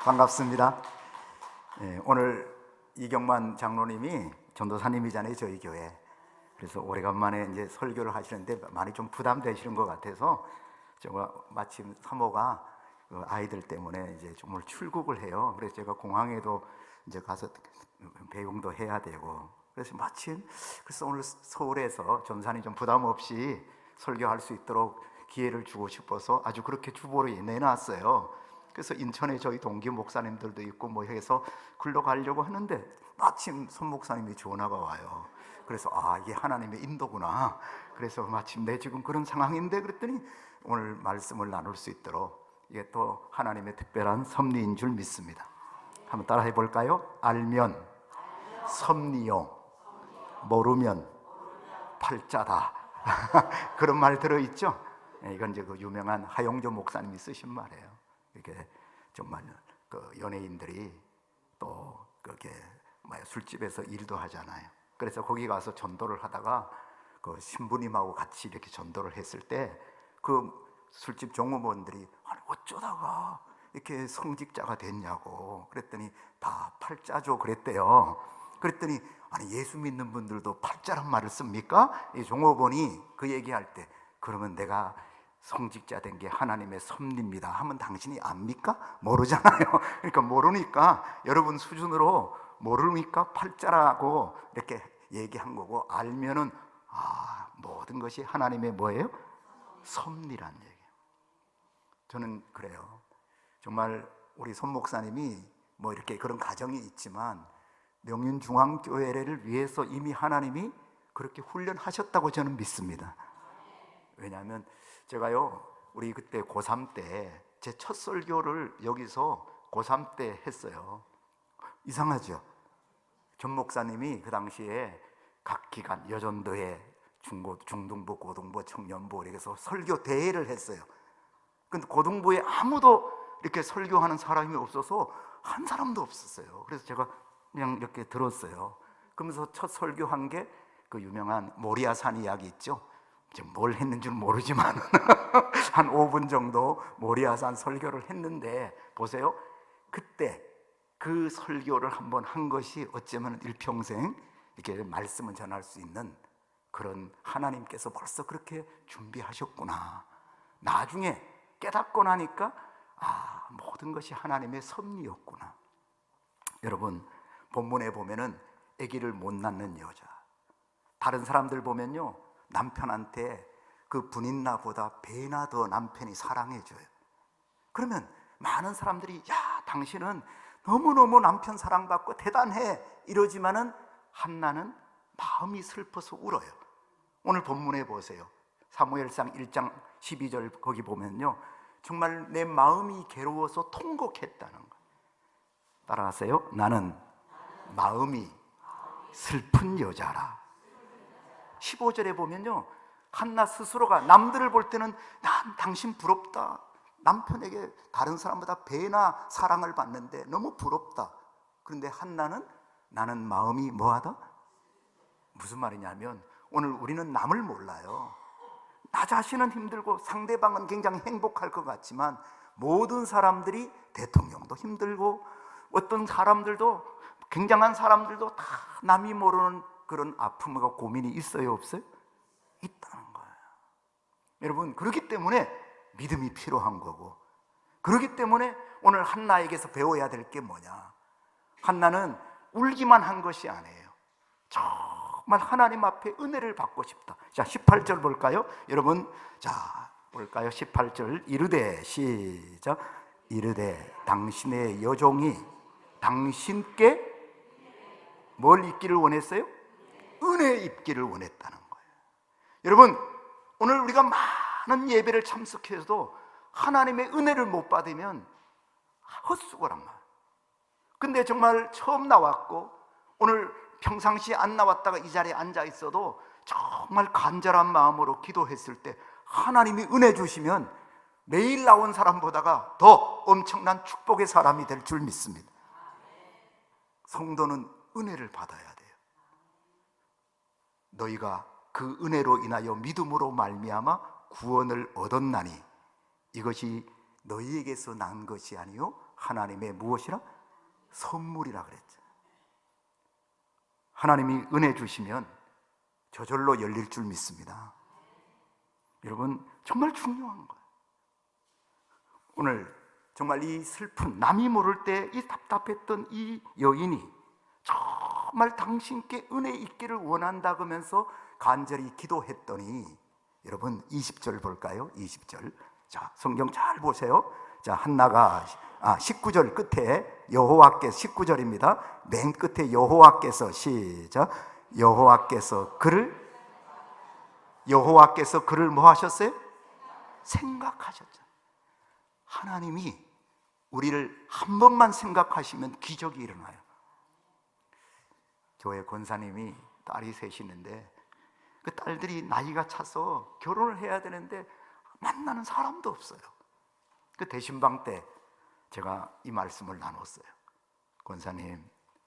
반갑습니다. 오늘 이경만 장로님이 전도사님이잖아요, 저희 교회. 그래서 오래간만에 이제 설교를 하시는데 많이 좀 부담되시는 것 같아서 제가 마침 사모가 아이들 때문에 이제 좀 오늘 출국을 해요. 그래서 제가 공항에도 이제 가서 배웅도 해야 되고, 그래서 마침 그래서 오늘 서울에서 전산이 좀 부담 없이 설교할 수 있도록 기회를 주고 싶어서 아주 그렇게 주보를 내놨어요. 그래서 인천에 저희 동기 목사님들도 있고 뭐 해서 글로 가려고 하는데 마침 손 목사님이 전화가 와요. 그래서 이게 하나님의 인도구나. 그래서 마침 내 지금 그런 상황인데 그랬더니 오늘 말씀을 나눌 수 있도록 이게 또 하나님의 특별한 섭리인 줄 믿습니다. 한번 따라해 볼까요? 알면 섭리요, 모르면 팔자다. 그런 말 들어있죠? 이건 이제 그 유명한 하용조 목사님이 쓰신 말이에요. 이렇게 정말 그 연예인들이 또 그렇게 술집에서 일도 하잖아요. 그래서 거기 가서 전도를 하다가 그 신부님하고 같이 이렇게 전도를 했을 때 그 술집 종업원들이 아니 어쩌다가 이렇게 성직자가 됐냐고 그랬더니 다 팔자죠 그랬대요. 그랬더니 아니 예수 믿는 분들도 팔자란 말을 씁니까? 이 종업원이 그 얘기할 때 그러면 내가 성직자 된 게 하나님의 섭리입니다 하면 당신이 압니까? 모르잖아요. 그러니까 모르니까 여러분 수준으로 모르니까 팔자라고 이렇게 얘기한 거고, 알면은 모든 것이 하나님의 뭐예요? 섭리란 얘기예요. 저는 그래요. 정말 우리 손 목사님이 뭐 이렇게 그런 가정이 있지만 명륜중앙교회를 위해서 이미 하나님이 그렇게 훈련하셨다고 저는 믿습니다. 왜냐하면 제가요, 우리 그때 고3 때 제 첫 설교를 여기서 고3 때 했어요. 이상하죠? 전 목사님이 그 당시에 각 기관, 여전도회, 중등부, 고등부, 청년부 이렇게 해서 설교 대회를 했어요. 근데 고등부에 아무도 이렇게 설교하는 사람이 없어서 한 사람도 없었어요. 그래서 제가 그냥 이렇게 들었어요. 그러면서 첫 설교한 게 그 유명한 모리아산 이야기 있죠? 뭘 했는지 모르지만 한 5분 정도 모리아산 설교를 했는데 보세요. 그때 그 설교를 한번 한 것이 어쩌면 일평생 이렇게 말씀을 전할 수 있는 그런 하나님께서 벌써 그렇게 준비하셨구나. 나중에 깨닫고 나니까 모든 것이 하나님의 섭리였구나. 여러분, 본문에 보면은 아기를 못 낳는 여자, 다른 사람들 보면요 남편한테 그 분인나보다 배나 더 남편이 사랑해줘요. 그러면 많은 사람들이 당신은 너무너무 남편 사랑받고 대단해 이러지만은 한나는 마음이 슬퍼서 울어요. 오늘 본문에 보세요. 사무엘상 1장 12절 거기 보면요 정말 내 마음이 괴로워서 통곡했다는 거예요. 따라하세요. 나는 마음이 슬픈 여자라. 15절에 보면요 한나 스스로가 남들을 볼 때는 난 당신 부럽다, 남편에게 다른 사람보다 배나 사랑을 받는데 너무 부럽다. 그런데 한나는 나는 마음이 뭐하다? 무슨 말이냐면 오늘 우리는 남을 몰라요. 나 자신은 힘들고 상대방은 굉장히 행복할 것 같지만 모든 사람들이, 대통령도 힘들고 어떤 사람들도, 굉장한 사람들도 다 남이 모르는 그런 아픔과 고민이 있어요, 없어요? 있다는 거예요. 여러분, 그렇기 때문에 믿음이 필요한 거고, 그렇기 때문에 오늘 한나에게서 배워야 될 게 뭐냐? 한나는 울기만 한 것이 아니에요. 정말 하나님 앞에 은혜를 받고 싶다. 자, 18절 볼까요? 여러분, 자, 볼까요? 18절 이르되, 시작. 이르되 당신의 여종이 당신께 뭘 입기를 원했어요? 은혜 입기를 원했다는 거예요. 여러분, 오늘 우리가 많은 예배를 참석해서도 하나님의 은혜를 못 받으면 헛수고란 말이에요. 근데 정말 처음 나왔고 오늘 평상시에 안 나왔다가 이 자리에 앉아 있어도 정말 간절한 마음으로 기도했을 때 하나님이 은혜 주시면 매일 나온 사람보다가 더 엄청난 축복의 사람이 될 줄 믿습니다. 성도는 은혜를 받아야 돼요. 너희가 그 은혜로 인하여 믿음으로 말미암아 구원을 얻었나니 이것이 너희에게서 난 것이 아니요 하나님의 무엇이라? 선물이라 그랬죠. 하나님이 은혜 주시면 저절로 열릴 줄 믿습니다. 여러분, 정말 중요한 거예요. 오늘 정말 이 슬픈, 남이 모를 때 이 답답했던 이 여인이 정말 당신께 은혜 있기를 원한다면서 간절히 기도했더니, 여러분 20절 볼까요? 20절. 자, 성경 잘 보세요. 자, 한나가 19절 끝에 여호와께서, 19절입니다. 맨 끝에 여호와께서, 시작. 여호와께서 그를 뭐 하셨어요? 생각하셨죠. 하나님이 우리를 한 번만 생각하시면 기적이 일어나요. 교회 권사님이 딸이 셋이는데 그 딸들이 나이가 차서 결혼을 해야 되는데 만나는 사람도 없어요. 그 대신방 때 제가 이 말씀을 나눴어요. 권사님,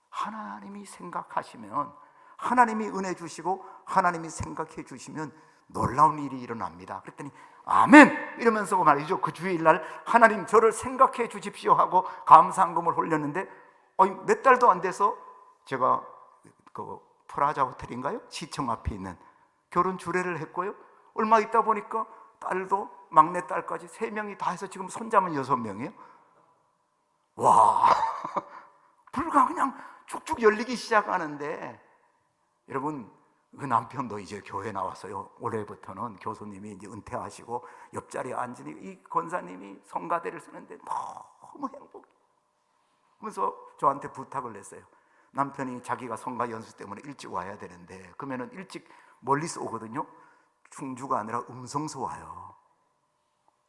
하나님이 생각하시면, 하나님이 은혜 주시고 하나님이 생각해 주시면 놀라운 일이 일어납니다. 그랬더니 아멘! 이러면서 말이죠, 그 주일날 하나님 저를 생각해 주십시오 하고 감사한금을 올렸는데 몇 달도 안 돼서 제가 그 프라자 호텔인가요? 시청 앞에 있는 결혼 주례를 했고요. 얼마 있다 보니까 딸도 막내딸까지 3명이 다 해서 지금 손자면 6명이에요. 와, 불과 그냥 쭉쭉 열리기 시작하는데, 여러분 그 남편도 이제 교회 나왔어요. 올해부터는 교수님이 이제 은퇴하시고 옆자리에 앉으니 이 권사님이 성가대를 쓰는데 너무 행복해. 그래서 저한테 부탁을 했어요. 남편이 자기가 성가 연수 때문에 일찍 와야 되는데, 그러면은 일찍 멀리서 오거든요. 충주가 아니라 음성서 와요.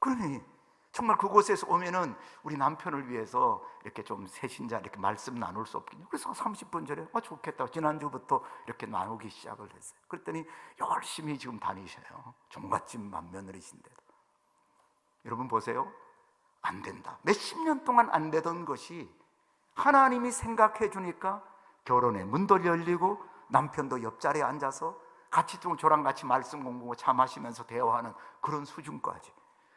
그러니 정말 그곳에서 오면은 우리 남편을 위해서 이렇게 좀 새신자 이렇게 말씀 나눌 수 없겠냐. 그래서 30분 전에 좋겠다. 지난주부터 이렇게 나누기 시작을 했어요. 그랬더니 열심히 지금 다니셔요. 종갓집 맏며느리신데도. 여러분 보세요. 안 된다. 몇십 년 동안 안 되던 것이 하나님이 생각해 주니까 결혼의 문도 열리고 남편도 옆자리에 앉아서 같이 좀 저랑 같이 말씀 공부하고 차 마시면서 대화하는 그런 수준까지.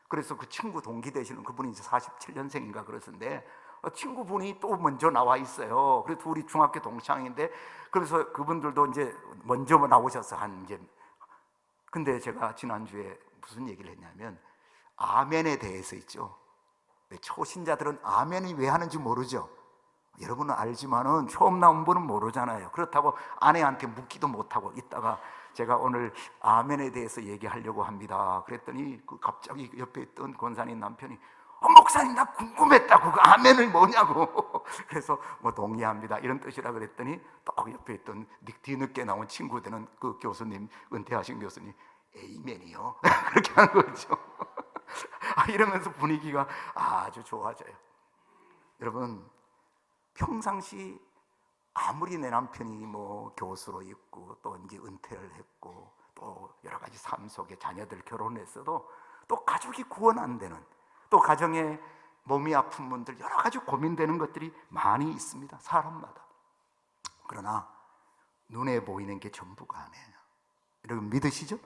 그래서 그 친구 동기 되시는 그분이 이제 47년생인가 그러던데, 친구분이 또 먼저 나와 있어요. 그래서 둘이 중학교 동창인데, 그래서 그분들도 이제 먼저 나오셔서 근데 제가 지난주에 무슨 얘기를 했냐면, 아멘에 대해서 있죠. 초신자들은 아멘이 왜 하는지 모르죠. 여러분은 알지만은 처음 나온 분은 모르잖아요. 그렇다고 아내한테 묻기도 못하고 있다가 제가 오늘 아멘에 대해서 얘기하려고 합니다. 그랬더니 그 갑자기 옆에 있던 권사님 남편이 목사님 나 궁금했다고, 그 아멘을 뭐냐고. 그래서 뭐 동의합니다 이런 뜻이라 그랬더니 또 옆에 있던 뒤늦게 나온 친구들은 그 교수님, 은퇴하신 교수님, 에이멘이요. 그렇게 한 거죠. 이러면서 분위기가 아주 좋아져요. 여러분, 평상시 아무리 내 남편이 뭐 교수로 있고 또 이제 은퇴를 했고 또 여러 가지 삶 속에 자녀들 결혼했어도 또 가족이 구원 안 되는, 또 가정에 몸이 아픈 분들 여러 가지 고민되는 것들이 많이 있습니다. 사람마다. 그러나 눈에 보이는 게 전부가 아니에요. 여러분 믿으시죠?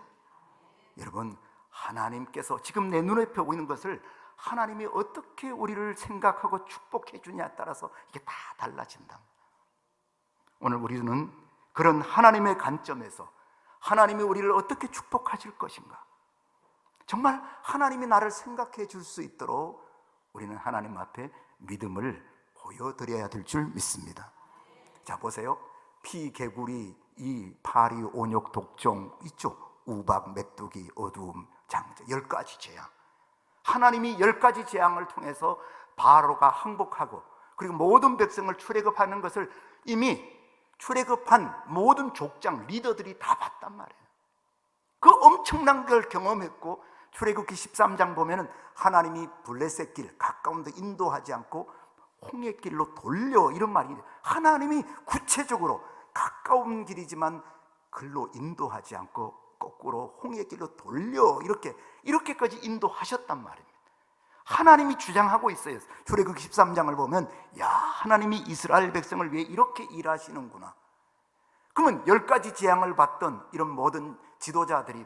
여러분, 하나님께서 지금 내 눈에 보이는 것을 하나님이 어떻게 우리를 생각하고 축복해 주냐에 따라서 이게 다 달라진다. 오늘 우리는 그런 하나님의 관점에서 하나님이 우리를 어떻게 축복하실 것인가, 정말 하나님이 나를 생각해 줄 수 있도록 우리는 하나님 앞에 믿음을 보여드려야 될 줄 믿습니다. 자 보세요. 피, 개구리, 이, 파리, 온욕, 독종 있죠. 우박, 메뚜기, 어두움, 장자, 10가지 재앙. 하나님이 10가지 재앙을 통해서 바로가 항복하고 그리고 모든 백성을 출애굽하는 것을 이미 출애굽한 모든 족장, 리더들이 다 봤단 말이에요. 그 엄청난 걸 경험했고, 출애굽기 13장 보면은 하나님이 블레셋 길, 가까운 데 인도하지 않고 홍해 길로 돌려, 이런 말이, 하나님이 구체적으로 가까운 길이지만 글로 인도하지 않고 거꾸로 홍해 길로 돌려, 이렇게까지 인도하셨단 말입니다. 하나님이 주장하고 있어요. 출애굽기 13장을 보면 야, 하나님이 이스라엘 백성을 위해 이렇게 일하시는구나. 그러면 10가지 재앙을 받던 이런 모든 지도자들이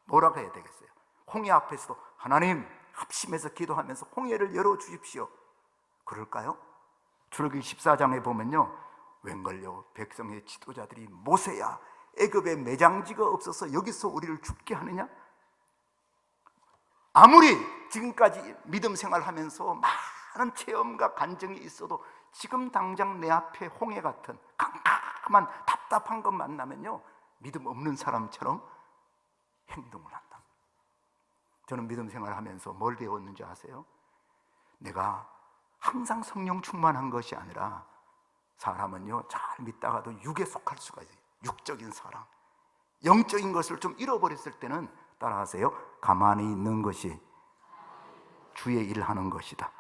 뭐라고 해야 되겠어요? 홍해 앞에서도 하나님 합심해서 기도하면서 홍해를 열어주십시오. 그럴까요? 출애굽기 14장에 보면요, 웬걸요 백성의 지도자들이 모세야, 애굽에 매장지가 없어서 여기서 우리를 죽게 하느냐? 아무리 지금까지 믿음 생활하면서 많은 체험과 간증이 있어도 지금 당장 내 앞에 홍해 같은 캄캄한 답답한 것 만나면요, 믿음 없는 사람처럼 행동을 한다. 저는 믿음 생활하면서 뭘 배웠는지 아세요? 내가 항상 성령 충만한 것이 아니라, 사람은요 잘 믿다가도 육에 속할 수가 있어요. 육적인 사람, 영적인 것을 좀 잃어버렸을 때는, 따라하세요, 가만히 있는 것이 주의 일을 하는 것이다.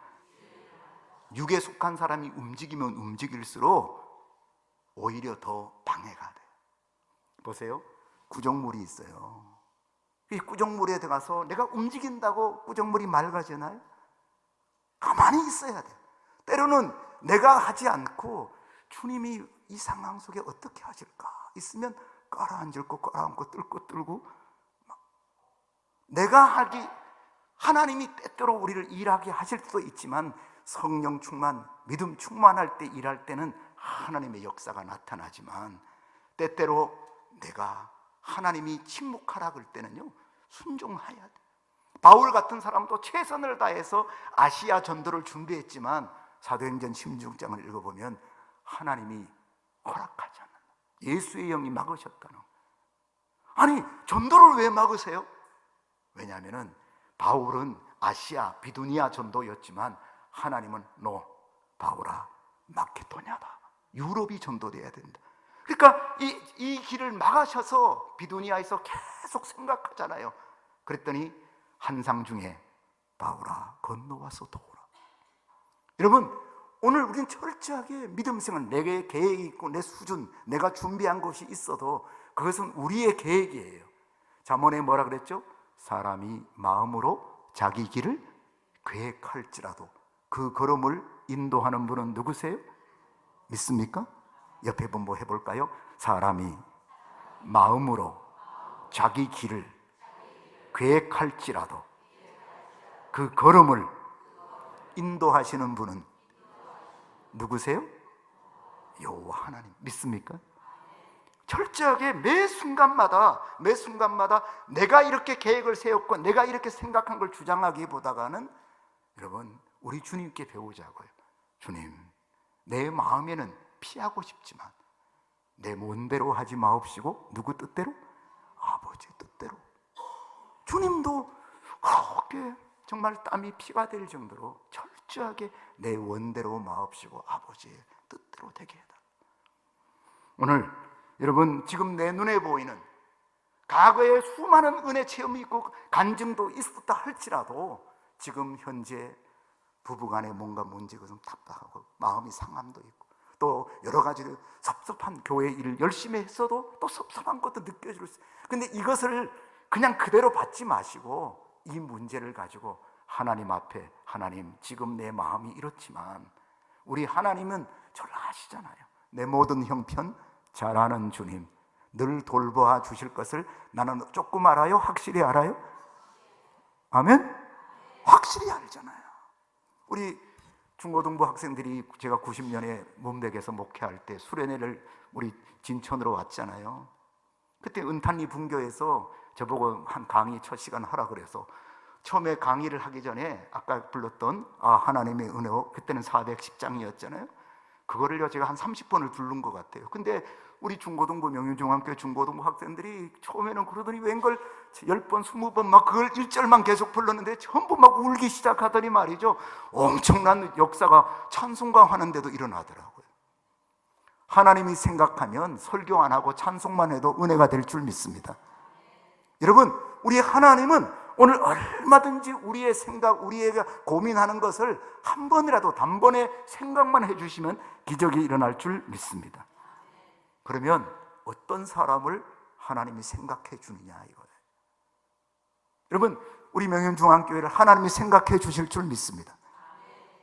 육에 속한 사람이 움직이면 움직일수록 오히려 더 방해가 돼요. 보세요, 구정물이 있어요. 이 구정물에 들어가서 내가 움직인다고 구정물이 맑아지나요? 가만히 있어야 돼요. 때로는 내가 하지 않고 주님이 이 상황 속에 어떻게 하실까 있으면 깔아앉을 거 깔아앉고 뜰 거 들고, 내가 하기, 하나님이 때때로 우리를 일하게 하실 수도 있지만 성령 충만, 믿음 충만할 때 일할 때는 하나님의 역사가 나타나지만, 때때로 내가 하나님이 침묵하라 그럴 때는요 순종해야 돼. 바울 같은 사람도 최선을 다해서 아시아 전도를 준비했지만 사도행전 16장을 읽어보면 하나님이 허락하지 않는, 예수의 영이 막으셨다는. 아니, 전도를 왜 막으세요? 왜냐하면 바울은 아시아 비두니아 전도였지만 하나님은 너 바울아 마케도냐다, 유럽이 전도돼야 된다. 그러니까 이 길을 막으셔서 비두니아에서 계속 생각하잖아요. 그랬더니 한상 중에 바울아 건너와서 도우라. 여러분, 오늘 우리는 철저하게 믿음 생활, 내게 계획이 있고 내 수준, 내가 준비한 것이 있어도 그것은 우리의 계획이에요. 잠언에 뭐라 그랬죠? 사람이 마음으로 자기 길을 계획할지라도 그 걸음을 인도하는 분은 누구세요? 믿습니까? 옆에 분뭐 해볼까요? 사람이 마음으로 자기 길을 계획할지라도 그 걸음을 인도하시는 분은 누구세요? 여호와 하나님. 믿습니까? 철저하게 매 순간마다 내가 이렇게 계획을 세웠고 내가 이렇게 생각한 걸 주장하기보다는, 여러분, 우리 주님께 배우자고요. 주님, 내 마음에는 피하고 싶지만 내 멋대로 하지 마옵시고 누구 뜻대로? 아버지 뜻대로. 주님도 그렇게 정말 땀이 피가 될 정도로 철저하게 내 원대로 마옵시고 아버지의 뜻대로 되게 해달라. 오늘 여러분, 지금 내 눈에 보이는 과거에 수많은 은혜 체험이 있고 간증도 있었다 할지라도 지금 현재 부부간에 뭔가 문제가 좀 답답하고 마음이 상함도 있고 또 여러 가지로 섭섭한 교회 일을 열심히 했어도 또 섭섭한 것도 느껴질 수 있어요. 근데 이것을 그냥 그대로 받지 마시고 이 문제를 가지고 하나님 앞에, 하나님, 지금 내 마음이 이렇지만 우리 하나님은 저를 아시잖아요. 내 모든 형편 잘 아는 주님, 늘 돌보아 주실 것을 나는 조금 알아요? 확실히 알아요? 아멘? 확실히 알잖아요. 우리 중고등부 학생들이 제가 90년에 문백에서 목회할 때 수련회를 우리 진천으로 왔잖아요. 그때 은탄리 분교에서 저보고 한 강의 첫 시간 하라 그래서 처음에 강의를 하기 전에 아까 불렀던 하나님의 은혜로, 그때는 410장이었잖아요. 그거를요 제가 한 30번을 부른 것 같아요. 근데 우리 중고등부, 명륜중앙교 중고등부 학생들이 처음에는 그러더니 웬걸 10번, 20번 막 그걸 1절만 계속 불렀는데 전부 막 울기 시작하더니 말이죠, 엄청난 역사가 찬송가 하는데도 일어나더라고요. 하나님이 생각하면 설교 안 하고 찬송만 해도 은혜가 될 줄 믿습니다. 여러분, 우리 하나님은 오늘 얼마든지 우리의 생각, 우리가 고민하는 것을 한 번이라도 단번에 생각만 해주시면 기적이 일어날 줄 믿습니다. 그러면 어떤 사람을 하나님이 생각해 주느냐 이거예요. 여러분, 우리 명현중앙교회를 하나님이 생각해 주실 줄 믿습니다.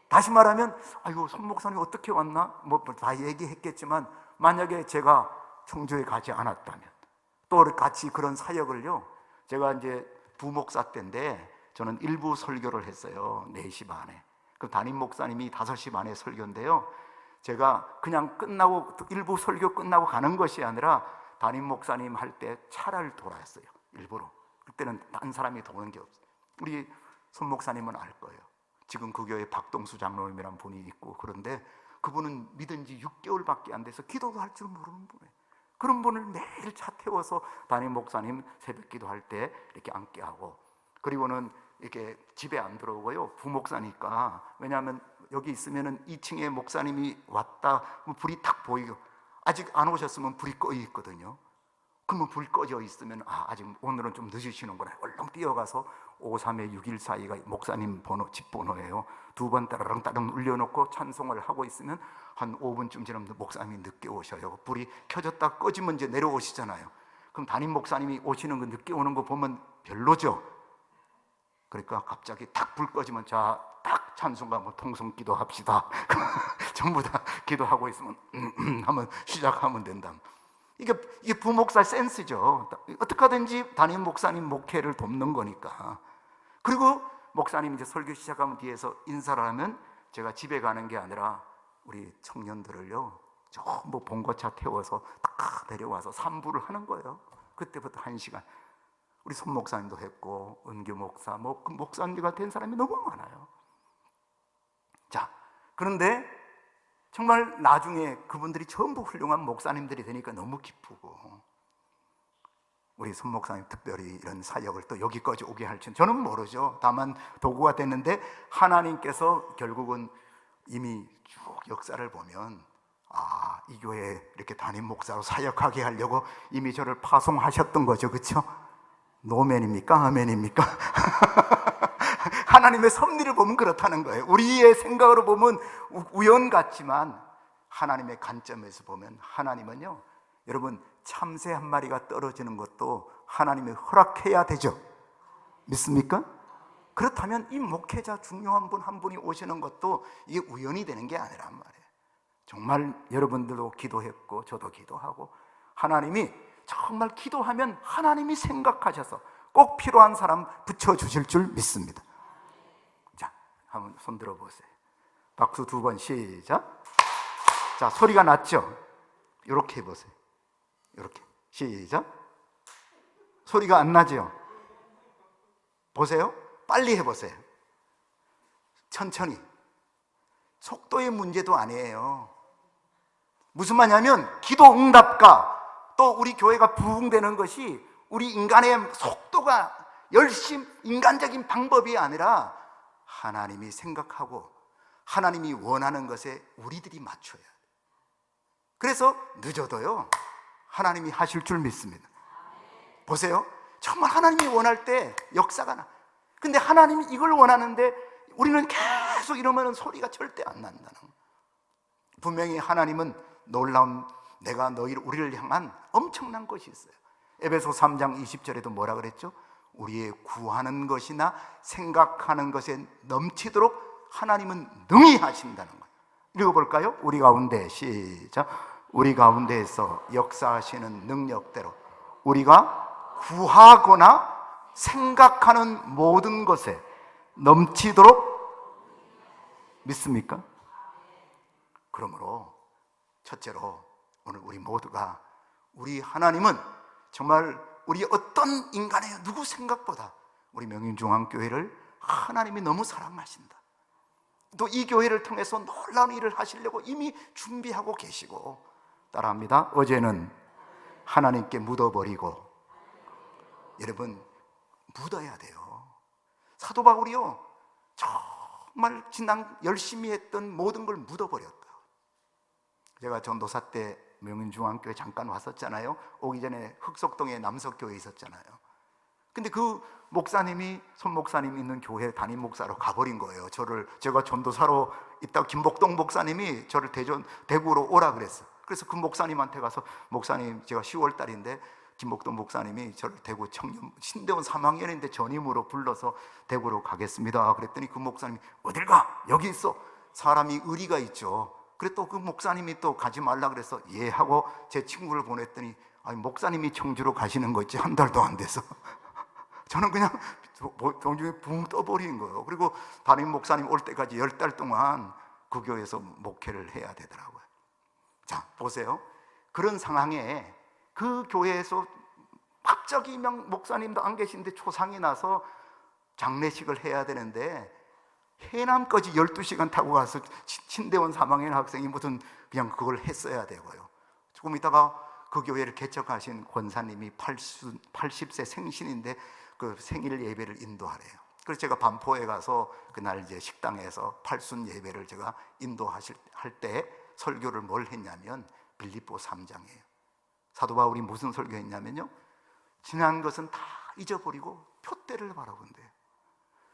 다시 말하면 아이고 손 목사님 어떻게 왔나? 뭐 다 얘기했겠지만 만약에 제가 청주에 가지 않았다면, 또 같이 그런 사역을요, 제가 이제 부목사 때인데 저는 일부 설교를 했어요. 4시 반에. 그 담임 목사님이 5시 반에 설교인데요, 제가 그냥 끝나고 일부 설교 끝나고 가는 것이 아니라 담임 목사님 할 때 차를 돌았어요. 일부러. 그때는 딴 사람이 도는 게 없어요. 우리 손 목사님은 알 거예요. 지금 그 교회 박동수 장로님이라는 분이 있고, 그런데 그분은 믿은 지 6개월밖에 안 돼서 기도도 할 줄 모르는 분이에요. 그런 분을 매일 차 태워서 담임 목사님 새벽 기도할 때 이렇게 앉게 하고, 그리고는 이렇게 집에 안 들어오고요, 부목사니까. 왜냐하면 여기 있으면은 2층에 목사님이 왔다 불이 탁 보이고, 아직 안 오셨으면 불이 꺼져 있거든요. 그러면 불 꺼져 있으면 아직 오늘은 좀 늦으시는구나. 얼른 뛰어가서 532에 614가 목사님 번호, 집 번호예요. 2번 따르릉 따르릉 울려놓고 찬송을 하고 있으면 한 5분쯤 지나면 목사님이 늦게 오셔요. 불이 켜졌다 꺼지면 이제 내려오시잖아요. 그럼 담임 목사님이 오시는 거, 늦게 오는 거 보면 별로죠. 그러니까 갑자기 딱 불 꺼지면 자, 딱 찬송가 뭐 통성 기도합시다. 전부 다 기도하고 있으면 하면 시작하면 된다. 이게 부목사 센스죠. 어떻게 하든지 담임 목사님 목회를 돕는 거니까. 그리고 목사님 이제 설교 시작하면 뒤에서 인사를 하면 제가 집에 가는 게 아니라 우리 청년들을요, 전부 봉고차 태워서 딱 데려와서 산부를 하는 거예요. 그때부터 1시간. 우리 손 목사님도 했고, 은규 목사, 그 목사님들과 된 사람이 너무 많아요. 자, 그런데 정말 나중에 그분들이 전부 훌륭한 목사님들이 되니까 너무 기쁘고, 우리 손 목사님 특별히 이런 사역을 또 여기까지 오게 할지는 저는 모르죠. 다만 도구가 됐는데, 하나님께서 결국은 이미 쭉 역사를 보면 이 교회에 이렇게 담임 목사로 사역하게 하려고 이미 저를 파송하셨던 거죠. 그렇죠? 노맨입니까? 아멘입니까? 하나님의 섭리를 보면 그렇다는 거예요. 우리의 생각으로 보면 우연 같지만 하나님의 관점에서 보면 하나님은요, 여러분, 참새 한 마리가 떨어지는 것도 하나님이 허락해야 되죠. 믿습니까? 그렇다면 이 목회자 중요한 분 한 분이 오시는 것도 이게 우연이 되는 게 아니란 말이에요. 정말 여러분들도 기도했고 저도 기도하고, 하나님이 정말 기도하면 하나님이 생각하셔서 꼭 필요한 사람 붙여주실 줄 믿습니다. 자, 한번 손 들어보세요. 박수 2번 시작. 자, 소리가 났죠? 이렇게 해보세요. 이렇게 시작. 소리가 안 나죠? 보세요. 빨리 해보세요. 천천히. 속도의 문제도 아니에요. 무슨 말이냐면 기도 응답과 또 우리 교회가 부흥되는 것이 우리 인간의 속도가 열심 인간적인 방법이 아니라 하나님이 생각하고 하나님이 원하는 것에 우리들이 맞춰야 돼요. 그래서 늦어도요, 하나님이 하실 줄 믿습니다. 보세요. 정말 하나님이 원할 때 역사가 나. 근데 하나님이 이걸 원하는데 우리는 계속 이러면 소리가 절대 안 난다는 거예요. 분명히 하나님은 놀라운, 내가 우리를 향한 엄청난 것이 있어요. 에베소 3장 20절에도 뭐라 그랬죠? 우리의 구하는 것이나 생각하는 것에 넘치도록 하나님은 능히 하신다는 거예요. 읽어볼까요? 우리 가운데 시작. 우리 가운데에서 역사하시는 능력대로 우리가 구하거나 생각하는 모든 것에 넘치도록 믿습니까? 그러므로 첫째로 오늘 우리 모두가, 우리 하나님은 정말 우리 어떤 인간의 누구 생각보다 우리 명인중앙교회를 하나님이 너무 사랑하신다. 또 이 교회를 통해서 놀라운 일을 하시려고 이미 준비하고 계시고, 따라합니다. 어제는 하나님께 묻어버리고, 여러분 묻어야 돼요. 사도 바울이요, 정말 지난 열심히 했던 모든 걸 묻어버렸다. 제가 전도사 때 명인중앙교회 잠깐 왔었잖아요. 오기 전에 흑석동에 남석교회 있었잖아요. 근데 그 목사님이, 손 목사님 있는 교회 담임 목사로 가버린 거예요. 제가 전도사로 있다가 김복동 목사님이 저를 대구로 오라 그랬어요. 그래서 그 목사님한테 가서, 목사님 제가 10월 달인데 김복동 목사님이 저를 대구 청년 신대원 3학년인데 전임으로 불러서 대구로 가겠습니다. 그랬더니 그 목사님이 어딜 가? 여기 있어. 사람이 의리가 있죠. 그래 또 그 목사님이 또 가지 말라 그래서 예 하고 제 친구를 보냈더니, 아니 목사님이 청주로 가시는 거 있지 한 달도 안 돼서 저는 그냥 동중에 붕 떠버린 거예요. 그리고 담임 목사님 올 때까지 10달 동안 그 교회에서 목회를 해야 되더라고요. 자, 보세요. 그런 상황에 그 교회에서 갑자기 목사님도 안 계신데 초상이 나서 장례식을 해야 되는데 해남까지 12시간 타고 가서 친대원 사망한 학생이 무슨 그냥 그걸 했어야 되고요. 조금 있다가 그 교회를 개척하신 권사님이 80세 생신인데 그 생일 예배를 인도하래요. 그래서 제가 반포에 가서 그날 이제 식당에서 팔순 예배를 제가 할 때 설교를 뭘 했냐면 빌립보 3장이에요. 사도 바울이 무슨 설교했냐면요, 지난 것은 다 잊어버리고 표대를 바라본대요.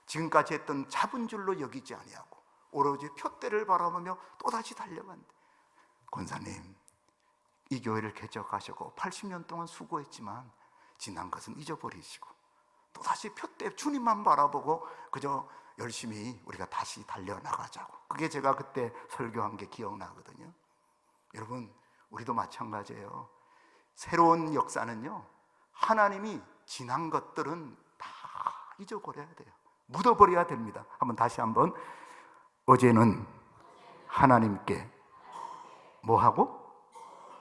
지금까지 했던 잡은 줄로 여기지 아니하고 오로지 표대를 바라보며 또다시 달려간대. 권사님, 이 교회를 개척하시고 80년 동안 수고했지만 지난 것은 잊어버리시고 또다시 표대 주님만 바라보고 그저 열심히 우리가 다시 달려나가자고. 그게 제가 그때 설교한 게 기억나거든요. 여러분, 우리도 마찬가지예요. 새로운 역사는요, 하나님이 지난 것들은 다 잊어버려야 돼요. 묻어버려야 됩니다. 다시 한번 어제는 하나님께 뭐하고?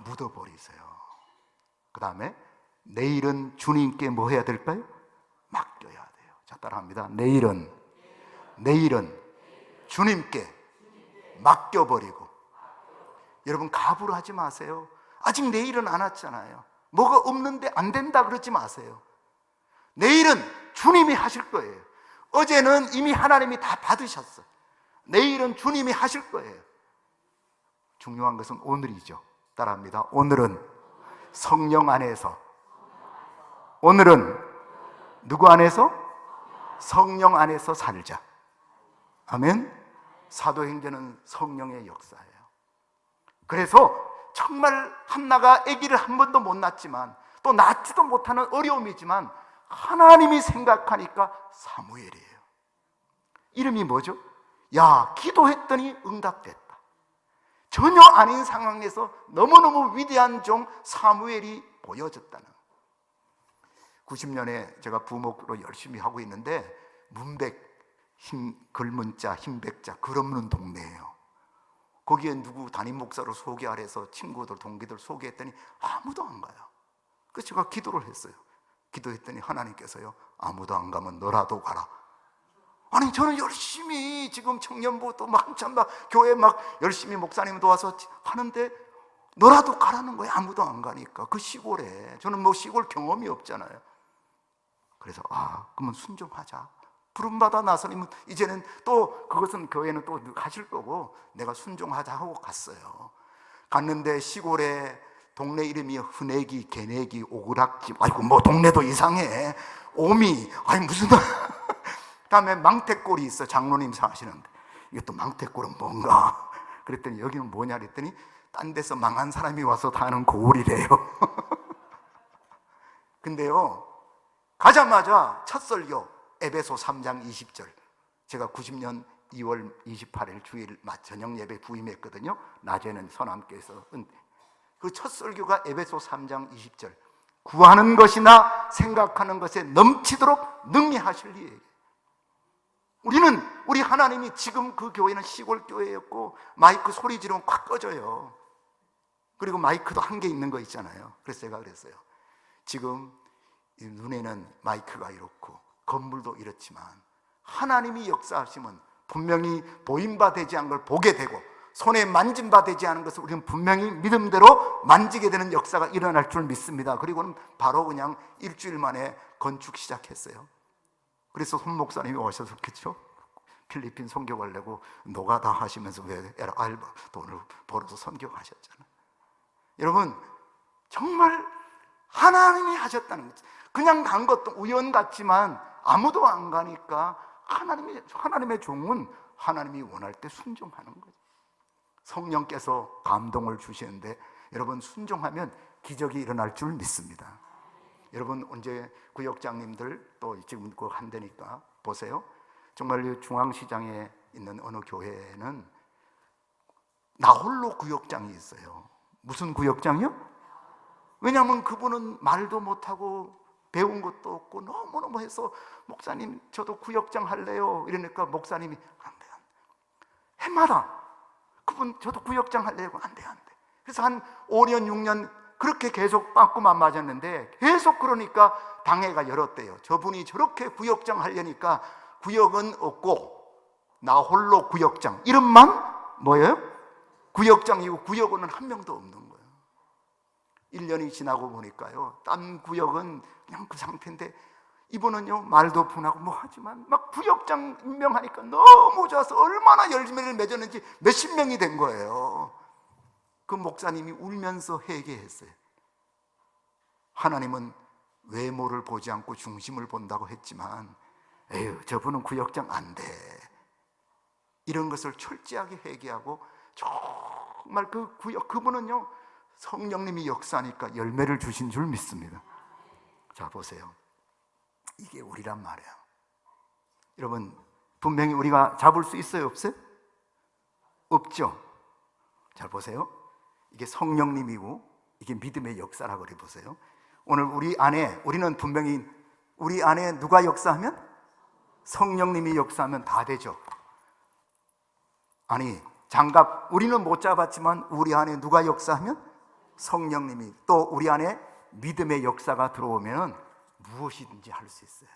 묻어버리세요. 그 다음에 내일은 주님께 뭐 해야 될까요? 맡겨야 돼요. 자, 따라합니다. 내일은 주님께 맡겨버리고. 여러분, 가부를 하지 마세요. 아직 내일은 안 왔잖아요. 뭐가 없는데 안 된다 그러지 마세요. 내일은 주님이 하실 거예요. 어제는 이미 하나님이 다 받으셨어. 내일은 주님이 하실 거예요. 중요한 것은 오늘이죠. 따라합니다. 오늘은 성령 안에서. 오늘은 누구 안에서? 성령 안에서 살자. 아멘. 사도행전은 성령의 역사예요. 그래서 정말 한나가 아기를 한 번도 못 낳았지만, 또 낳지도 못하는 어려움이지만 하나님이 생각하니까 사무엘이에요. 이름이 뭐죠? 야, 기도했더니 응답됐다. 전혀 아닌 상황에서 너무너무 위대한 종 사무엘이 보여졌다는. 90년에 제가 부목으로 열심히 하고 있는데 문백, 글문자, 흰백자 글 없는 동네예요. 거기에 누구 담임 목사로 소개하래서 친구들, 동기들 소개했더니 아무도 안 가요. 그래서 제가 기도를 했어요. 기도했더니 하나님께서요, 아무도 안 가면 너라도 가라. 아니, 저는 열심히 지금 청년부 또 한참 교회 열심히 목사님 도와서 하는데 너라도 가라는 거예요. 아무도 안 가니까. 그 시골에. 저는 시골 경험이 없잖아요. 그래서 그러면 순종하자. 부름받아 나서면 이제는 또 그것은 교회는 또 하실 거고 내가 순종하자 하고 갔어요. 갔는데 시골에 동네 이름이 흔내기, 개내기, 오그락집. 아이고, 동네도 이상해. 오미, 무슨 다음에 망태골이 있어. 장로님 사시는데 이것도 망태골은 뭔가. 그랬더니 여기는 뭐냐 그랬더니 딴 데서 망한 사람이 와서 다는 고을이래요. 근데요, 가자마자 첫 설교 에베소 3장 20절. 제가 90년 2월 28일 주일 저녁 예배 부임했거든요. 낮에는 서남교에서. 그 첫 설교가 에베소 3장 20절. 구하는 것이나 생각하는 것에 넘치도록 능히 하실 이에게. 우리 하나님이, 지금 그 교회는 시골 교회였고 마이크 소리 지르면 콱 꺼져요. 그리고 마이크도 한 개 있는 거 있잖아요. 그래서 제가 그랬어요. 지금 눈에는 마이크가 이렇고 건물도 이렇지만 하나님이 역사하시면 분명히 보임바 되지 않은 걸 보게 되고 손에 만짐바 되지 않은 것을 우리는 분명히 믿음대로 만지게 되는 역사가 일어날 줄 믿습니다. 그리고는 바로 그냥 일주일 만에 건축 시작했어요. 그래서 손 목사님이 오셨겠죠. 필리핀 선교 가려고 노가다 하시면서 왜 알바 돈을 벌어서 선교하셨잖아요. 여러분, 정말 하나님이 하셨다는 거죠. 그냥 간 것도 우연 같지만 아무도 안 가니까 하나님의 종은 하나님이 원할 때 순종하는 거죠. 성령께서 감동을 주시는데 여러분, 순종하면 기적이 일어날 줄 믿습니다. 여러분, 언제 구역장님들 또 지금 그거 한다니까 보세요. 정말 중앙시장에 있는 어느 교회에는 나홀로 구역장이 있어요. 무슨 구역장이요? 왜냐하면 그분은 말도 못하고 배운 것도 없고 너무너무 해서 목사님 저도 구역장 할래요 이러니까 목사님이 안 돼. 해마다 그분 저도 구역장 할래요. 안 돼. 그래서 한 5년 6년 그렇게 계속 빠꾸만 맞았는데 계속 그러니까 당회가 열었대요. 저분이 저렇게 구역장 하려니까 구역은 없고 나 홀로 구역장, 이름만 뭐예요? 구역장이고 구역원은 한 명도 없는 거예요. 1년이 지나고 보니까요, 딴 구역은 그냥 그 상태인데 이분은요 말도 분하고 뭐 하지만 막 구역장 임명하니까 너무 좋아서 얼마나 열매를 맺었는지 몇십 명이 된 거예요. 그 목사님이 울면서 회개했어요. 하나님은 외모를 보지 않고 중심을 본다고 했지만 에휴 저분은 구역장 안 돼. 이런 것을 철저하게 회개하고 정말 그 구역, 그분은요 성령님이 역사하니까 열매를 주신 줄 믿습니다. 자 보세요, 이게 우리란 말이에요. 여러분 분명히 우리가 잡을 수 있어요 없어요? 없죠. 잘 보세요, 이게 성령님이고 이게 믿음의 역사라고 그래 보세요. 오늘 우리 안에, 우리는 분명히 우리 안에 누가 역사하면? 성령님이 역사하면 다 되죠. 아니 장갑 우리는 못 잡았지만 우리 안에 누가 역사하면? 성령님이. 또 우리 안에 믿음의 역사가 들어오면 무엇이든지 할 수 있어요.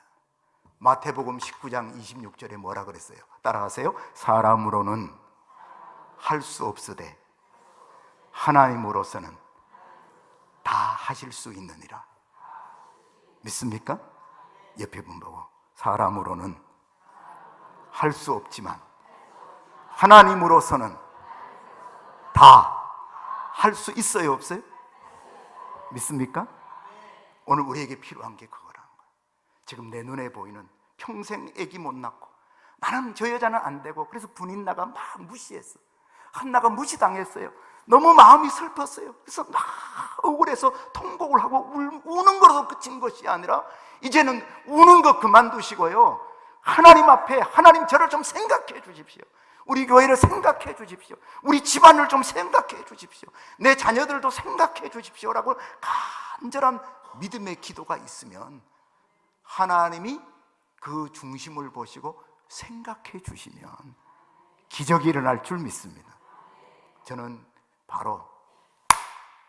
마태복음 19장 26절에 뭐라 그랬어요? 따라하세요. 사람으로는 할 수 없으되 하나님으로서는 다 하실 수 있느니라. 믿습니까? 옆에 분 보고 사람으로는 할 수 없지만 하나님으로서는 다 할 수 있어요 없어요? 믿습니까? 오늘 우리에게 필요한 게 그거라는 거예요. 지금 내 눈에 보이는 평생 아기 못 낳고 나는 저 여자는 안 되고 그래서 분인 나가 막 무시했어. 한나가 무시당했어요. 너무 마음이 슬펐어요. 그래서 막 억울해서 통곡을 하고 우는 거로 그친 것이 아니라 이제는 우는 거 그만두시고요, 하나님 앞에 하나님 저를 좀 생각해 주십시오. 우리 교회를 생각해 주십시오. 우리 집안을 좀 생각해 주십시오. 내 자녀들도 생각해 주십시오라고 간절한 믿음의 기도가 있으면 하나님이 그 중심을 보시고 생각해 주시면 기적이 일어날 줄 믿습니다. 저는 바로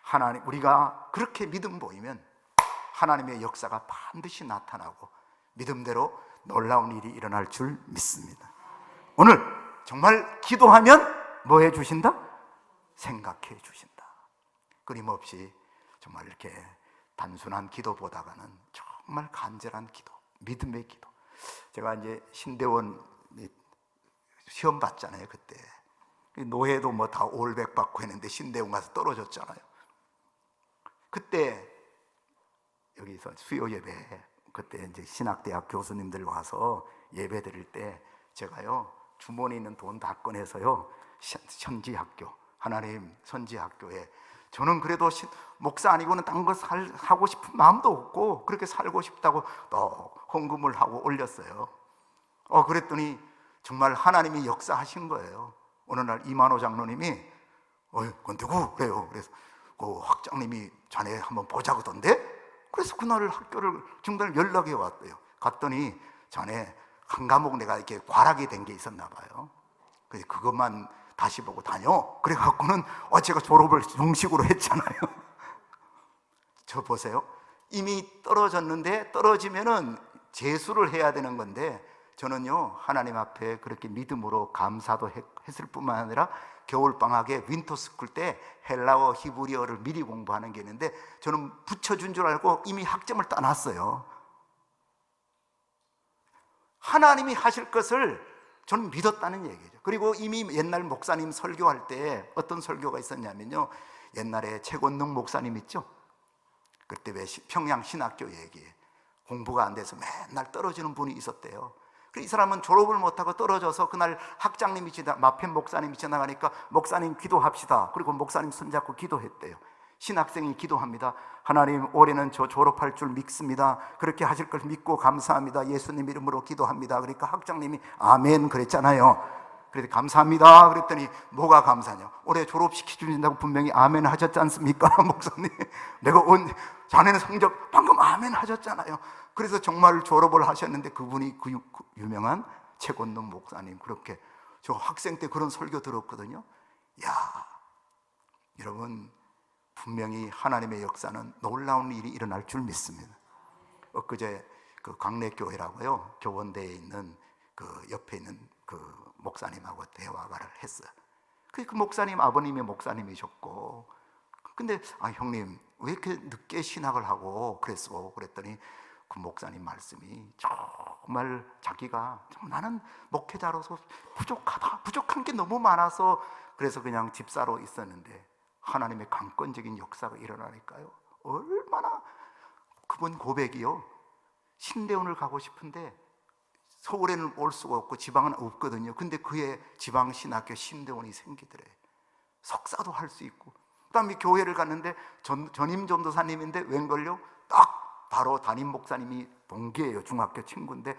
하나님, 우리가 그렇게 믿음 보이면 하나님의 역사가 반드시 나타나고 믿음대로 놀라운 일이 일어날 줄 믿습니다. 오늘 정말 기도하면 뭐 해주신다? 생각해 주신다. 끊임없이 정말 이렇게 단순한 기도보다가는 정말 간절한 기도, 믿음의 기도. 제가 이제 신대원 시험 봤잖아요. 그때 노예도 뭐 다 올백 받고 했는데 신대원 가서 떨어졌잖아요. 그때 여기서 수요 예배, 그때 이제 신학대학 교수님들 와서 예배 드릴 때 제가요 주머니에 있는 돈 다 꺼내서요 선지학교, 하나님 선지학교에, 저는 그래도 목사 아니고는 딴 거 하고 싶은 마음도 없고 그렇게 살고 싶다고 또 헌금을 하고 올렸어요. 그랬더니 정말 하나님이 역사하신 거예요. 어느 날 이만호 장로님이 그건 누구? 그래요. 그래서 그 학장님이 자네 한번 보자그던데? 그래서 그날 학교를 중단을 연락이 왔대요. 갔더니 자네 한 과목 내가 이렇게 과락이 된 게 있었나 봐요. 그래서 그것만 다시 보고 다녀. 그래갖고는 제가 졸업을 정식으로 했잖아요. 저 보세요. 이미 떨어졌는데 떨어지면은 재수를 해야 되는 건데 저는요 하나님 앞에 그렇게 믿음으로 감사도 했을 뿐만 아니라 겨울방학에 윈터스쿨 때 헬라어 히브리어를 미리 공부하는 게 있는데 저는 붙여준 줄 알고 이미 학점을 따놨어요. 하나님이 하실 것을 저는 믿었다는 얘기죠. 그리고 이미 옛날 목사님 설교할 때 어떤 설교가 있었냐면요, 옛날에 최권능 목사님 있죠? 그때 왜 평양 신학교 얘기에 공부가 안 돼서 맨날 떨어지는 분이 있었대요. 이 사람은 졸업을 못하고 떨어져서 그날 학장님이 마펜 목사님이 지나가니까 목사님 기도합시다. 그리고 목사님 손잡고 기도했대요. 신학생이 기도합니다. 하나님 올해는 저 졸업할 줄 믿습니다. 그렇게 하실 걸 믿고 감사합니다. 예수님 이름으로 기도합니다. 그러니까 학장님이 아멘 그랬잖아요. 그래서 감사합니다 그랬더니 뭐가 감사냐, 올해 졸업시켜준다고 분명히 아멘 하셨지 않습니까? 목사님, 내가 자네는 성적 방금 아멘 하셨잖아요. 그래서 정말 졸업을 하셨는데 그분이 그 유명한 최권동 목사님, 그렇게 저 학생 때 그런 설교 들었거든요. 야, 여러분, 분명히 하나님의 역사는 놀라운 일이 일어날 줄 믿습니다. 엊그제 그 광래교회라고요, 교원대에 있는 그 옆에 있는 그 목사님하고 대화를 했어요. 그 목사님 아버님이 목사님이셨고, 근데 형님 왜 이렇게 늦게 신학을 하고 그랬어? 그랬더니 그 목사님 말씀이 정말 자기가 나는 목회자로서 부족한 게 너무 많아서 그래서 그냥 집사로 있었는데 하나님의 강권적인 역사가 일어나니까요, 얼마나, 그분 고백이요, 신대원을 가고 싶은데 서울에는 올 수가 없고 지방은 없거든요. 근데 그의 지방신학교 신대원이 생기더래. 석사도 할 수 있고, 그 다음에 교회를 갔는데 전임 전도사님인데 웬걸요, 딱 바로 담임 목사님이 동기예요. 중학교 친구인데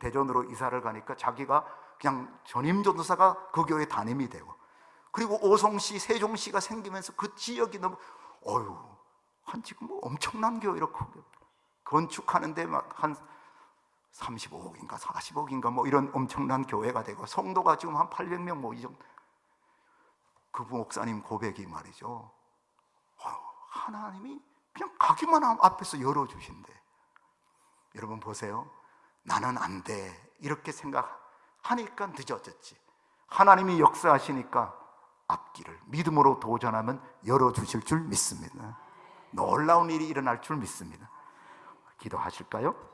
대전으로 이사를 가니까 자기가 그냥 전임 전도사가 그 교회 담임이 되고, 그리고 오송시, 세종시가 생기면서 그 지역이 너무 한 지금 뭐 엄청난 교회로 건축하는데 막 한 35억인가 40억인가 뭐 이런 엄청난 교회가 되고, 성도가 지금 한 800명 뭐 이 정도. 그 목사님 고백이 말이죠, 하나님이 그냥 가기만 하면 앞에서 열어주신대. 여러분 보세요, 나는 안 돼 이렇게 생각하니까 늦어졌지, 하나님이 역사하시니까 앞길을 믿음으로 도전하면 열어주실 줄 믿습니다. 놀라운 일이 일어날 줄 믿습니다. 기도하실까요?